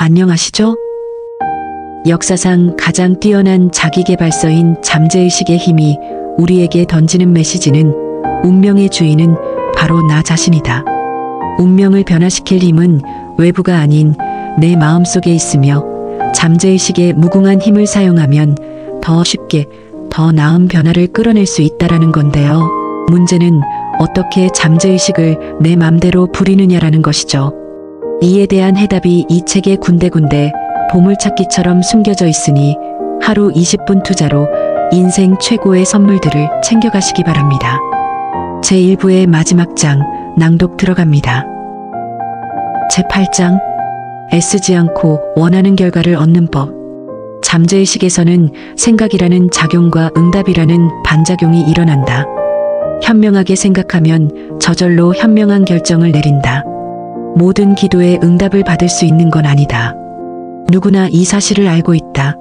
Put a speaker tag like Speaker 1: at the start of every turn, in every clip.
Speaker 1: 안녕하시죠? 역사상 가장 뛰어난 자기계발서인 잠재의식의 힘이 우리에게 던지는 메시지는 운명의 주인은 바로 나 자신이다. 운명을 변화시킬 힘은 외부가 아닌 내 마음속에 있으며 잠재의식의 무궁한 힘을 사용하면 더 쉽게 더 나은 변화를 끌어낼 수 있다라는 건데요. 문제는 어떻게 잠재의식을 내 맘대로 부리느냐라는 것이죠. 이에 대한 해답이 이 책의 군데군데 보물찾기처럼 숨겨져 있으니 하루 20분 투자로 인생 최고의 선물들을 챙겨가시기 바랍니다. 제1부의 마지막 장 낭독 들어갑니다. 제8장 애쓰지 않고 원하는 결과를 얻는 법. 잠재의식에서는 생각이라는 작용과 응답이라는 반작용이 일어난다. 현명하게 생각하면 저절로 현명한 결정을 내린다. 모든 기도에 응답을 받을 수 있는 건 아니다. 누구나 이 사실을 알고 있다.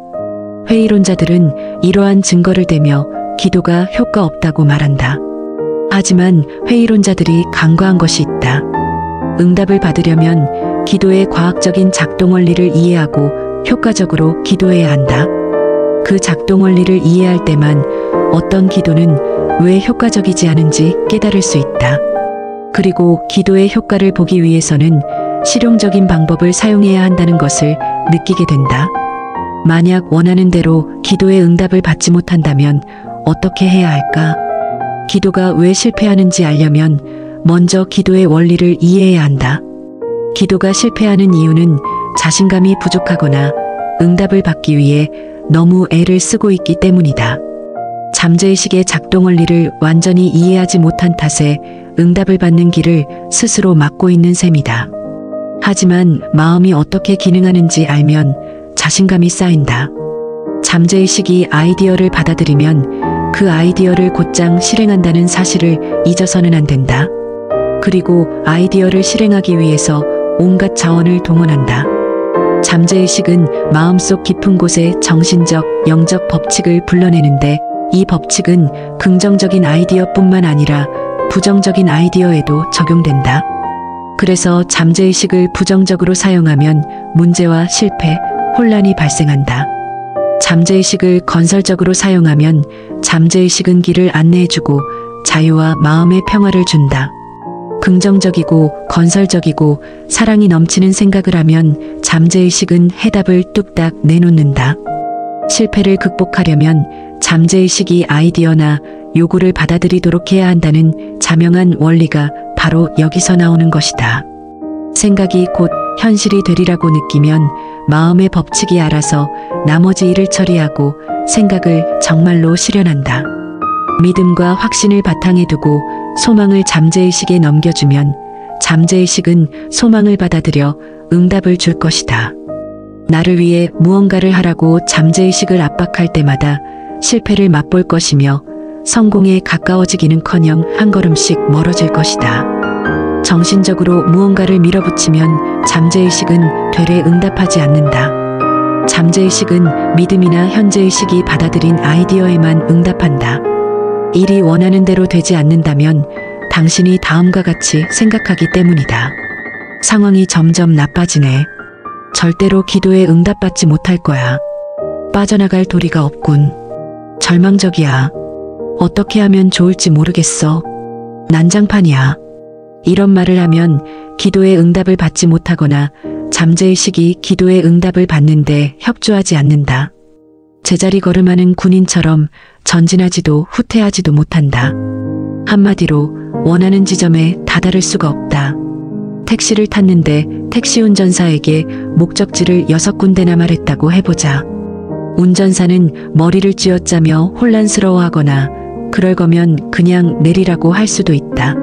Speaker 1: 회의론자들은 이러한 증거를 대며 기도가 효과 없다고 말한다. 하지만 회의론자들이 간과한 것이 있다. 응답을 받으려면 기도의 과학적인 작동 원리를 이해하고 효과적으로 기도해야 한다. 그 작동 원리를 이해할 때만 어떤 기도는 왜 효과적이지 않은지 깨달을 수 있다. 그리고 기도의 효과를 보기 위해서는 실용적인 방법을 사용해야 한다는 것을 느끼게 된다. 만약 원하는 대로 기도의 응답을 받지 못한다면 어떻게 해야 할까? 기도가 왜 실패하는지 알려면 먼저 기도의 원리를 이해해야 한다. 기도가 실패하는 이유는 자신감이 부족하거나 응답을 받기 위해 너무 애를 쓰고 있기 때문이다. 잠재의식의 작동 원리를 완전히 이해하지 못한 탓에 응답을 받는 길을 스스로 막고 있는 셈이다. 하지만 마음이 어떻게 기능하는지 알면 자신감이 쌓인다. 잠재의식이 아이디어를 받아들이면 그 아이디어를 곧장 실행한다는 사실을 잊어서는 안 된다. 그리고 아이디어를 실행하기 위해서 온갖 자원을 동원한다. 잠재의식은 마음속 깊은 곳에 정신적, 영적 법칙을 불러내는데 이 법칙은 긍정적인 아이디어뿐만 아니라 부정적인 아이디어에도 적용된다. 그래서 잠재의식을 부정적으로 사용하면 문제와 실패, 혼란이 발생한다. 잠재의식을 건설적으로 사용하면 잠재의식은 길을 안내해주고 자유와 마음의 평화를 준다. 긍정적이고 건설적이고 사랑이 넘치는 생각을 하면 잠재의식은 해답을 뚝딱 내놓는다. 실패를 극복하려면 잠재의식이 아이디어나 요구를 받아들이도록 해야 한다는 자명한 원리가 바로 여기서 나오는 것이다. 생각이 곧 현실이 되리라고 느끼면 마음의 법칙이 알아서 나머지 일을 처리하고 생각을 정말로 실현한다. 믿음과 확신을 바탕에 두고 소망을 잠재의식에 넘겨주면 잠재의식은 소망을 받아들여 응답을 줄 것이다. 나를 위해 무언가를 하라고 잠재의식을 압박할 때마다 실패를 맛볼 것이며 성공에 가까워지기는커녕 한 걸음씩 멀어질 것이다. 정신적으로 무언가를 밀어붙이면 잠재의식은 되레 응답하지 않는다. 잠재의식은 믿음이나 현재의식이 받아들인 아이디어에만 응답한다. 일이 원하는 대로 되지 않는다면 당신이 다음과 같이 생각하기 때문이다. 상황이 점점 나빠지네. 절대로 기도에 응답받지 못할 거야. 빠져나갈 도리가 없군. 절망적이야. 어떻게 하면 좋을지 모르겠어. 난장판이야. 이런 말을 하면 기도에 응답을 받지 못하거나 잠재의식이 기도에 응답을 받는데 협조하지 않는다. 제자리 걸음하는 군인처럼 전진하지도 후퇴하지도 못한다. 한마디로 원하는 지점에 다다를 수가 없다. 택시를 탔는데 택시 운전사에게 목적지를 6군데나 말했다고 해보자. 운전사는 머리를 쥐어짜며 혼란스러워하거나 그럴 거면 그냥 내리라고 할 수도 있다.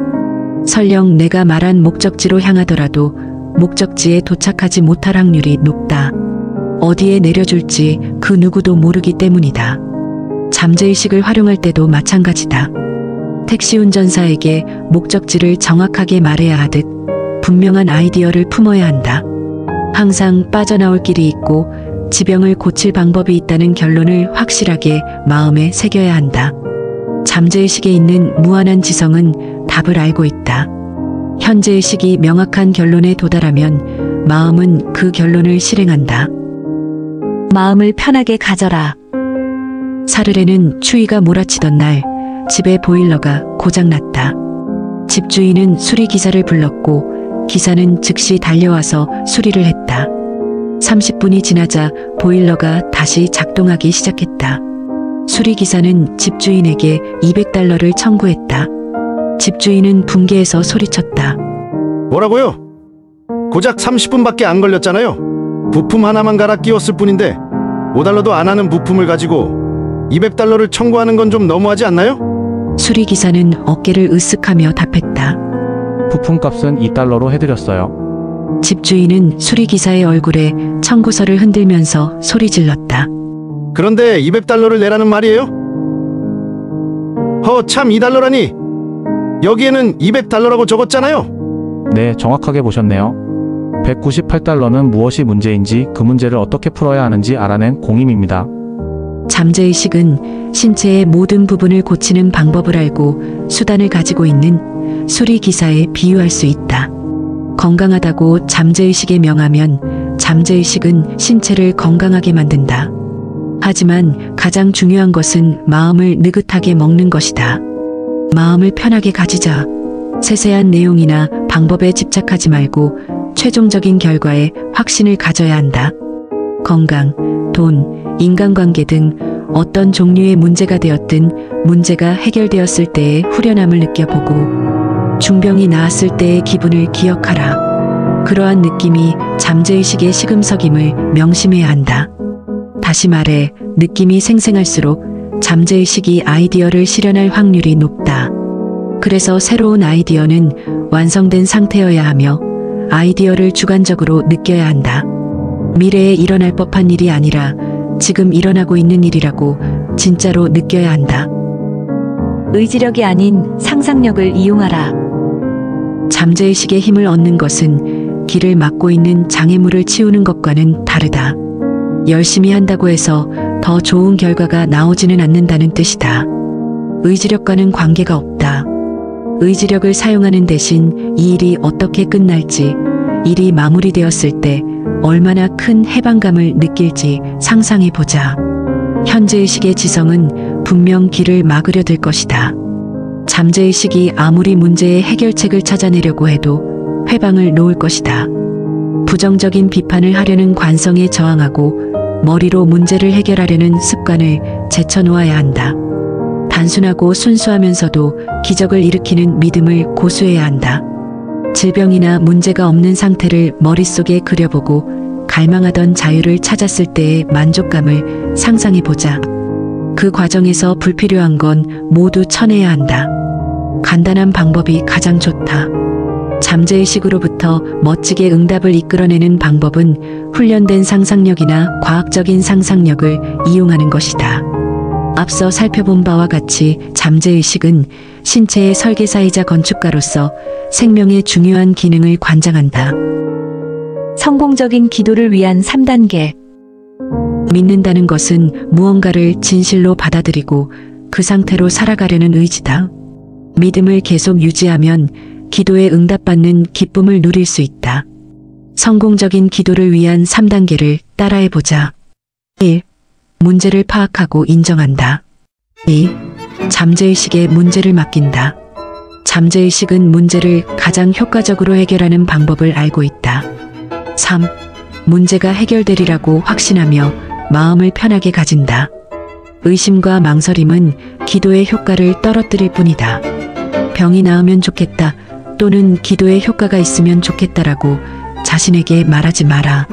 Speaker 1: 설령 내가 말한 목적지로 향하더라도 목적지에 도착하지 못할 확률이 높다. 어디에 내려줄지 그 누구도 모르기 때문이다. 잠재의식을 활용할 때도 마찬가지다. 택시 운전사에게 목적지를 정확하게 말해야 하듯 분명한 아이디어를 품어야 한다. 항상 빠져나올 길이 있고 지병을 고칠 방법이 있다는 결론을 확실하게 마음에 새겨야 한다. 잠재의식에 있는 무한한 지성은 답을 알고 있다. 현재의식이 명확한 결론에 도달하면 마음은 그 결론을 실행한다.
Speaker 2: 마음을 편하게 가져라.
Speaker 1: 사르르는 추위가 몰아치던 날 집에 보일러가 고장났다. 집주인은 수리기사를 불렀고 기사는 즉시 달려와서 수리를 했다. 30분이 지나자 보일러가 다시 작동하기 시작했다. 수리기사는 집주인에게 $200를 청구했다. 집주인은 붕괴해서 소리쳤다.
Speaker 3: 뭐라고요? 고작 30분밖에 안 걸렸잖아요. 부품 하나만 갈아 끼웠을 뿐인데 $5도 안 하는 부품을 가지고 $200를 청구하는 건 좀 너무하지 않나요?
Speaker 1: 수리기사는 어깨를 으쓱하며 답했다.
Speaker 4: 부품값은 $2로 해드렸어요.
Speaker 1: 집주인은 수리기사의 얼굴에 청구서를 흔들면서 소리 질렀다.
Speaker 3: 그런데 $200를 내라는 말이에요? 참 $2라니. 여기에는 $200라고 적었잖아요.
Speaker 4: 네, 정확하게 보셨네요. $198는 무엇이 문제인지 그 문제를 어떻게 풀어야 하는지 알아낸 공임입니다.
Speaker 1: 잠재의식은 신체의 모든 부분을 고치는 방법을 알고 수단을 가지고 있는 수리기사에 비유할 수 있다. 건강하다고 잠재의식에 명하면 잠재의식은 신체를 건강하게 만든다. 하지만 가장 중요한 것은 마음을 느긋하게 먹는 것이다. 마음을 편하게 가지자. 세세한 내용이나 방법에 집착하지 말고 최종적인 결과에 확신을 가져야 한다. 건강, 돈, 인간관계 등 어떤 종류의 문제가 되었든 문제가 해결되었을 때의 후련함을 느껴보고 중병이 나았을 때의 기분을 기억하라. 그러한 느낌이 잠재의식의 시금석임을 명심해야 한다. 다시 말해 느낌이 생생할수록 잠재의식이 아이디어를 실현할 확률이 높다. 그래서 새로운 아이디어는 완성된 상태여야 하며 아이디어를 주관적으로 느껴야 한다. 미래에 일어날 법한 일이 아니라 지금 일어나고 있는 일이라고 진짜로 느껴야 한다.
Speaker 2: 의지력이 아닌 상상력을 이용하라.
Speaker 1: 잠재의식의 힘을 얻는 것은 길을 막고 있는 장애물을 치우는 것과는 다르다. 열심히 한다고 해서 더 좋은 결과가 나오지는 않는다는 뜻이다. 의지력과는 관계가 없다. 의지력을 사용하는 대신 이 일이 어떻게 끝날지, 일이 마무리되었을 때 얼마나 큰 해방감을 느낄지 상상해보자. 현재의식의 지성은 분명 길을 막으려 들 것이다. 잠재의식이 아무리 문제의 해결책을 찾아내려고 해도 회방을 놓을 것이다. 부정적인 비판을 하려는 관성에 저항하고 머리로 문제를 해결하려는 습관을 제쳐놓아야 한다. 단순하고 순수하면서도 기적을 일으키는 믿음을 고수해야 한다. 질병이나 문제가 없는 상태를 머릿속에 그려보고 갈망하던 자유를 찾았을 때의 만족감을 상상해보자. 그 과정에서 불필요한 건 모두 쳐내야 한다. 간단한 방법이 가장 좋다. 잠재의식으로부터 멋지게 응답을 이끌어내는 방법은 훈련된 상상력이나 과학적인 상상력을 이용하는 것이다. 앞서 살펴본 바와 같이 잠재의식은 신체의 설계사이자 건축가로서 생명의 중요한 기능을 관장한다.
Speaker 2: 성공적인 기도를 위한 3단계.
Speaker 1: 믿는다는 것은 무언가를 진실로 받아들이고 그 상태로 살아가려는 의지다. 믿음을 계속 유지하면 기도에 응답받는 기쁨을 누릴 수 있다. 성공적인 기도를 위한 3단계를 따라해보자. 1. 문제를 파악하고 인정한다. 2. 잠재의식에 문제를 맡긴다. 잠재의식은 문제를 가장 효과적으로 해결하는 방법을 알고 있다. 3. 문제가 해결되리라고 확신하며 마음을 편하게 가진다. 의심과 망설임은 기도의 효과를 떨어뜨릴 뿐이다. 병이 나으면 좋겠다 또는 기도의 효과가 있으면 좋겠다라고 자신에게 말하지 마라.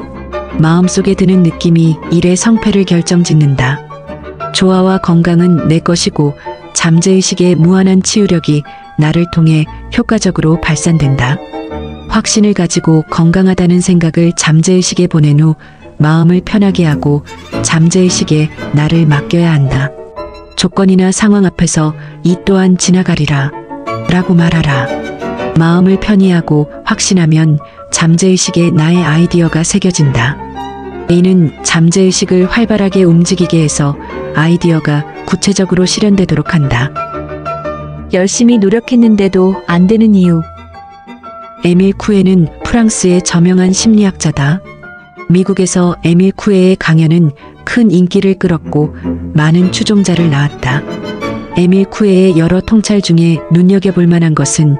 Speaker 1: 마음속에 드는 느낌이 일의 성패를 결정짓는다. 조화와 건강은 내 것이고 잠재의식의 무한한 치유력이 나를 통해 효과적으로 발산된다. 확신을 가지고 건강하다는 생각을 잠재의식에 보낸 후 마음을 편하게 하고 잠재의식에 나를 맡겨야 한다. 조건이나 상황 앞에서 이 또한 지나가리라 라고 말하라. 마음을 편히 하고 확신하면 잠재의식에 나의 아이디어가 새겨진다. 이는 잠재의식을 활발하게 움직이게 해서 아이디어가 구체적으로 실현되도록 한다.
Speaker 2: 열심히 노력했는데도 안 되는 이유.
Speaker 1: 에밀 쿠에는 프랑스의 저명한 심리학자다. 미국에서 에밀 쿠에의 강연은 큰 인기를 끌었고 많은 추종자를 낳았다. 에밀 쿠에의 여러 통찰 중에 눈여겨볼 만한 것은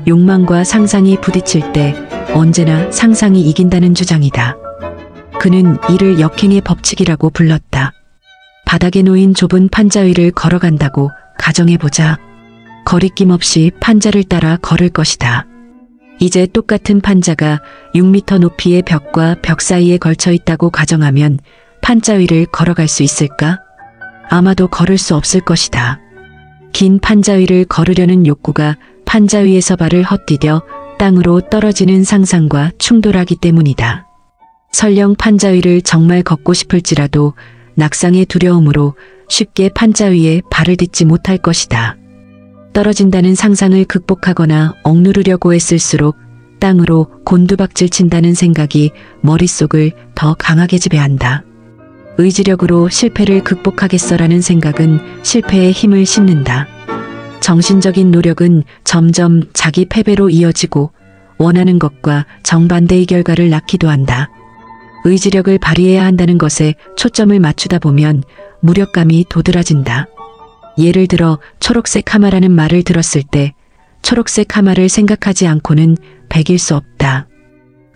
Speaker 1: 욕망과 상상이 부딪힐 때 언제나 상상이 이긴다는 주장이다. 그는 이를 역행의 법칙이라고 불렀다. 바닥에 놓인 좁은 판자 위를 걸어간다고 가정해보자. 거리낌 없이 판자를 따라 걸을 것이다. 이제 똑같은 판자가 6m 높이의 벽과 벽 사이에 걸쳐 있다고 가정하면 판자 위를 걸어갈 수 있을까? 아마도 걸을 수 없을 것이다. 긴 판자 위를 걸으려는 욕구가 판자 위에서 발을 헛디뎌 땅으로 떨어지는 상상과 충돌하기 때문이다. 설령 판자 위를 정말 걷고 싶을지라도 낙상의 두려움으로 쉽게 판자 위에 발을 딛지 못할 것이다. 떨어진다는 상상을 극복하거나 억누르려고 애쓸수록 땅으로 곤두박질 친다는 생각이 머릿속을 더 강하게 지배한다. 의지력으로 실패를 극복하겠어라는 생각은 실패에 힘을 싣는다. 정신적인 노력은 점점 자기 패배로 이어지고 원하는 것과 정반대의 결과를 낳기도 한다. 의지력을 발휘해야 한다는 것에 초점을 맞추다 보면 무력감이 도드라진다. 예를 들어 초록색 하마라는 말을 들었을 때 초록색 하마를 생각하지 않고는 베길 수 없다.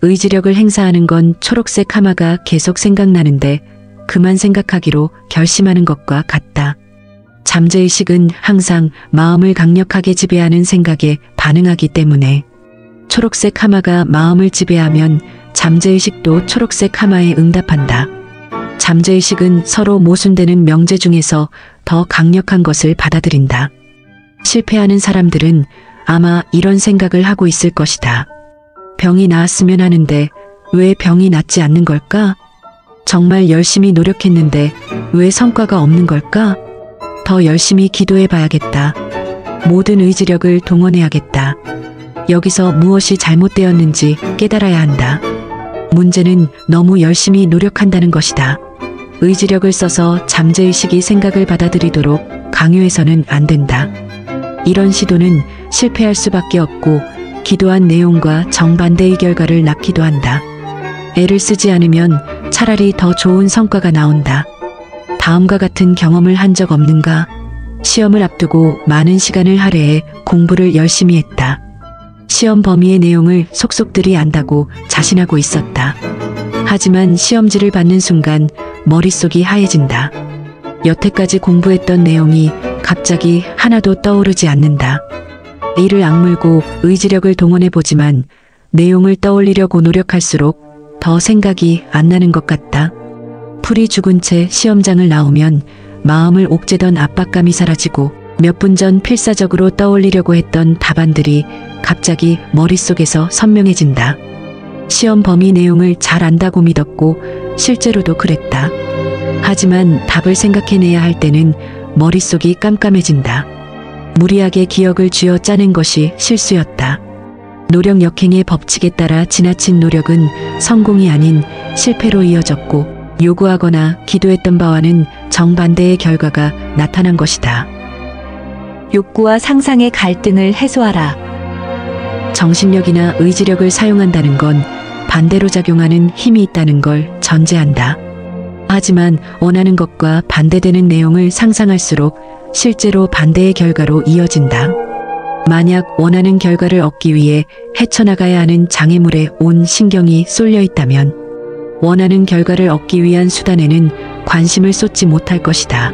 Speaker 1: 의지력을 행사하는 건 초록색 하마가 계속 생각나는데 그만 생각하기로 결심하는 것과 같다. 잠재의식은 항상 마음을 강력하게 지배하는 생각에 반응하기 때문에 초록색 하마가 마음을 지배하면 잠재의식도 초록색 하마에 응답한다. 잠재의식은 서로 모순되는 명제 중에서 더 강력한 것을 받아들인다. 실패하는 사람들은 아마 이런 생각을 하고 있을 것이다. 병이 나았으면 하는데 왜 병이 낫지 않는 걸까? 정말 열심히 노력했는데 왜 성과가 없는 걸까? 더 열심히 기도해 봐야겠다. 모든 의지력을 동원해야겠다. 여기서 무엇이 잘못되었는지 깨달아야 한다. 문제는 너무 열심히 노력한다는 것이다. 의지력을 써서 잠재의식이 생각을 받아들이도록 강요해서는 안 된다. 이런 시도는 실패할 수밖에 없고 기도한 내용과 정반대의 결과를 낳기도 한다. 애를 쓰지 않으면 차라리 더 좋은 성과가 나온다. 다음과 같은 경험을 한 적 없는가? 시험을 앞두고 많은 시간을 할애해 공부를 열심히 했다. 시험 범위의 내용을 속속들이 안다고 자신하고 있었다. 하지만 시험지를 받는 순간 머릿속이 하얘진다. 여태까지 공부했던 내용이 갑자기 하나도 떠오르지 않는다. 이를 악물고 의지력을 동원해 보지만 내용을 떠올리려고 노력할수록 더 생각이 안 나는 것 같다. 풀이 죽은 채 시험장을 나오면 마음을 옥죄던 압박감이 사라지고 몇 분 전 필사적으로 떠올리려고 했던 답안들이 갑자기 머릿속에서 선명해진다. 시험 범위 내용을 잘 안다고 믿었고 실제로도 그랬다. 하지만 답을 생각해내야 할 때는 머릿속이 깜깜해진다. 무리하게 기억을 쥐어 짜낸 것이 실수였다. 노력 역행의 법칙에 따라 지나친 노력은 성공이 아닌 실패로 이어졌고 요구하거나 기도했던 바와는 정반대의 결과가 나타난 것이다.
Speaker 2: 욕구와 상상의 갈등을 해소하라.
Speaker 1: 정신력이나 의지력을 사용한다는 건 반대로 작용하는 힘이 있다는 걸 전제한다. 하지만 원하는 것과 반대되는 내용을 상상할수록 실제로 반대의 결과로 이어진다. 만약 원하는 결과를 얻기 위해 헤쳐나가야 하는 장애물에 온 신경이 쏠려 있다면 원하는 결과를 얻기 위한 수단에는 관심을 쏟지 못할 것이다.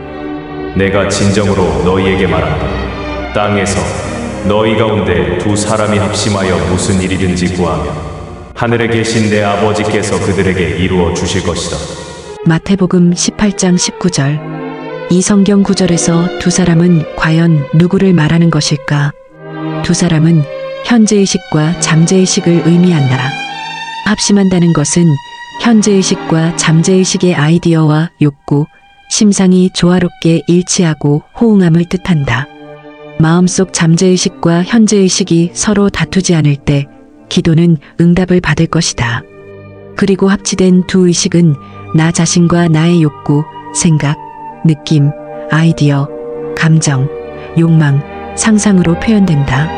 Speaker 5: 내가 진정으로 너희에게 말한다. 땅에서 너희 가운데 두 사람이 합심하여 무슨 일이든지 구하면 하늘에 계신 내 아버지께서 그들에게 이루어 주실 것이다.
Speaker 1: 마태복음 18장 19절. 이 성경 구절에서 두 사람은 과연 누구를 말하는 것일까? 두 사람은 현재의식과 잠재의식을 의미한다. 합심한다는 것은 현재의식과 잠재의식의 아이디어와 욕구, 심상이 조화롭게 일치하고 호응함을 뜻한다. 마음속 잠재의식과 현재의식이 서로 다투지 않을 때 기도는 응답을 받을 것이다. 그리고 합치된 두 의식은 나 자신과 나의 욕구, 생각, 느낌, 아이디어, 감정, 욕망, 상상으로 표현된다.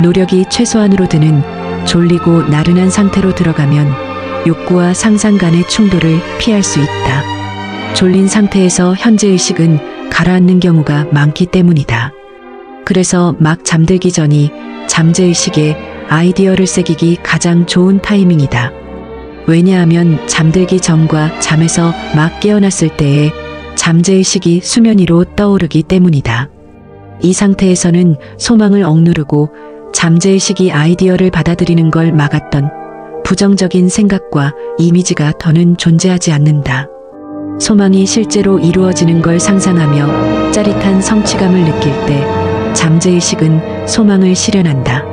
Speaker 1: 노력이 최소한으로 드는 졸리고 나른한 상태로 들어가면 욕구와 상상 간의 충돌을 피할 수 있다. 졸린 상태에서 현재의식은 가라앉는 경우가 많기 때문이다. 그래서 막 잠들기 전이 잠재의식에 아이디어를 새기기 가장 좋은 타이밍이다. 왜냐하면 잠들기 전과 잠에서 막 깨어났을 때에 잠재의식이 수면 위로 떠오르기 때문이다. 이 상태에서는 소망을 억누르고 잠재의식이 아이디어를 받아들이는 걸 막았던 부정적인 생각과 이미지가 더는 존재하지 않는다. 소망이 실제로 이루어지는 걸 상상하며 짜릿한 성취감을 느낄 때 잠재의식은 소망을 실현한다.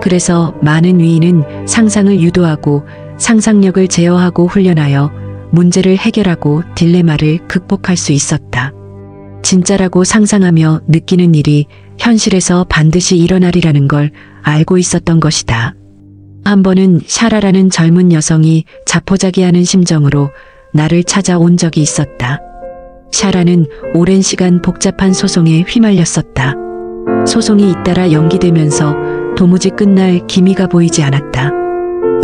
Speaker 1: 그래서 많은 위인은 상상을 유도하고 상상력을 제어하고 훈련하여 문제를 해결하고 딜레마를 극복할 수 있었다. 진짜라고 상상하며 느끼는 일이 현실에서 반드시 일어나리라는 걸 알고 있었던 것이다. 한 번은 샤라라는 젊은 여성이 자포자기하는 심정으로 나를 찾아온 적이 있었다. 샤라는 오랜 시간 복잡한 소송에 휘말렸었다. 소송이 잇따라 연기되면서 도무지 끝날 기미가 보이지 않았다.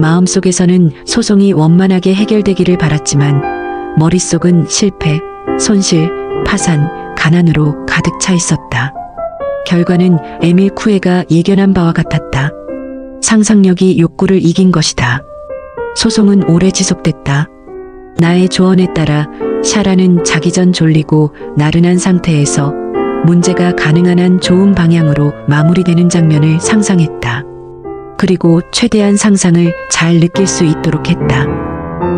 Speaker 1: 마음속에서는 소송이 원만하게 해결되기를 바랐지만 머릿속은 실패, 손실, 파산, 가난으로 가득 차 있었다. 결과는 에밀 쿠에가 예견한 바와 같았다. 상상력이 욕구를 이긴 것이다. 소송은 오래 지속됐다. 나의 조언에 따라 샤라는 자기 전 졸리고 나른한 상태에서 문제가 가능한 한 좋은 방향으로 마무리되는 장면을 상상했다. 그리고 최대한 상상을 잘 느낄 수 있도록 했다.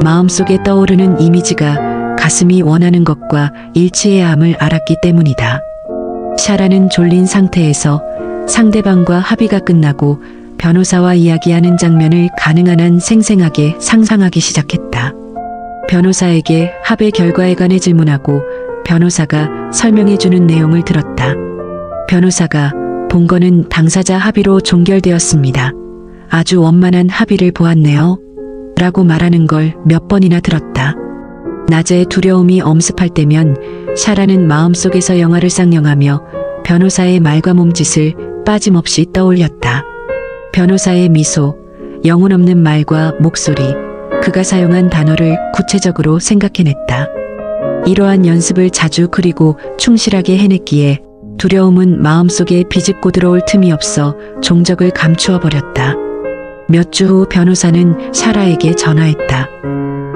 Speaker 1: 마음속에 떠오르는 이미지가 가슴이 원하는 것과 일치해야 함을 알았기 때문이다. 샤라는 졸린 상태에서 상대방과 합의가 끝나고 변호사와 이야기하는 장면을 가능한 한 생생하게 상상하기 시작했다. 변호사에게 합의 결과에 관해 질문하고 변호사가 설명해주는 내용을 들었다. 변호사가 본 거는 당사자 합의로 종결되었습니다. 아주 원만한 합의를 보았네요. 라고 말하는 걸 몇 번이나 들었다. 낮에 두려움이 엄습할 때면 샤라는 마음속에서 영화를 쌍영하며 변호사의 말과 몸짓을 빠짐없이 떠올렸다. 변호사의 미소, 영혼 없는 말과 목소리, 그가 사용한 단어를 구체적으로 생각해냈다. 이러한 연습을 자주 그리고 충실하게 해냈기에 두려움은 마음속에 비집고 들어올 틈이 없어 종적을 감추어 버렸다. 몇 주 후 변호사는 샤라에게 전화했다.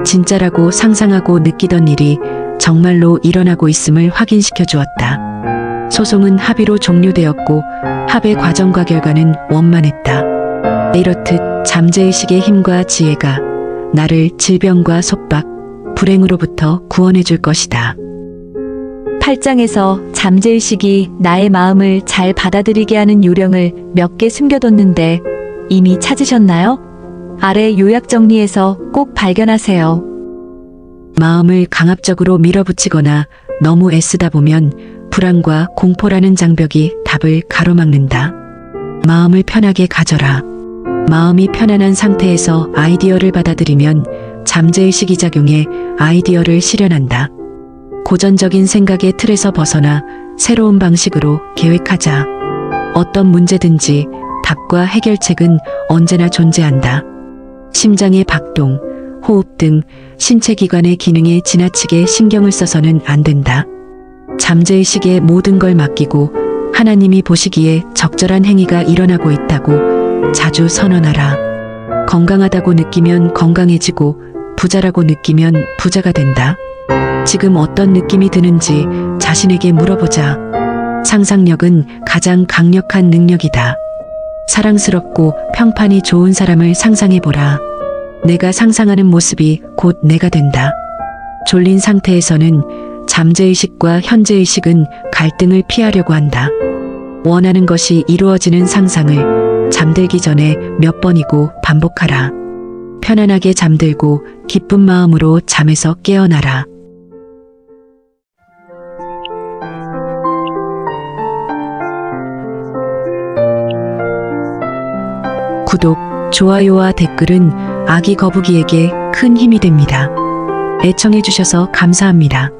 Speaker 1: 진짜라고 상상하고 느끼던 일이 정말로 일어나고 있음을 확인시켜 주었다. 소송은 합의로 종료되었고 합의 과정과 결과는 원만했다. 이렇듯 잠재의식의 힘과 지혜가 나를 질병과 속박, 불행으로부터 구원해 줄 것이다.
Speaker 2: 8장에서 잠재의식이 나의 마음을 잘 받아들이게 하는 요령을 몇 개 숨겨뒀는데 이미 찾으셨나요? 아래 요약 정리해서 꼭 발견하세요.
Speaker 1: 마음을 강압적으로 밀어붙이거나 너무 애쓰다 보면 불안과 공포라는 장벽이 답을 가로막는다. 마음을 편하게 가져라. 마음이 편안한 상태에서 아이디어를 받아들이면 잠재의식이 작용해 아이디어를 실현한다. 고전적인 생각의 틀에서 벗어나 새로운 방식으로 계획하자. 어떤 문제든지 답과 해결책은 언제나 존재한다. 심장의 박동, 호흡 등 신체 기관의 기능에 지나치게 신경을 써서는 안 된다. 잠재의식에 모든 걸 맡기고 하나님이 보시기에 적절한 행위가 일어나고 있다고 자주 선언하라. 건강하다고 느끼면 건강해지고 부자라고 느끼면 부자가 된다. 지금 어떤 느낌이 드는지 자신에게 물어보자. 상상력은 가장 강력한 능력이다. 사랑스럽고 평판이 좋은 사람을 상상해보라. 내가 상상하는 모습이 곧 내가 된다. 졸린 상태에서는 잠재의식과 현재의식은 갈등을 피하려고 한다. 원하는 것이 이루어지는 상상을 잠들기 전에 몇 번이고 반복하라. 편안하게 잠들고 기쁜 마음으로 잠에서 깨어나라. 구독, 좋아요와 댓글은 아기 거북이에게 큰 힘이 됩니다. 애청해주셔서 감사합니다.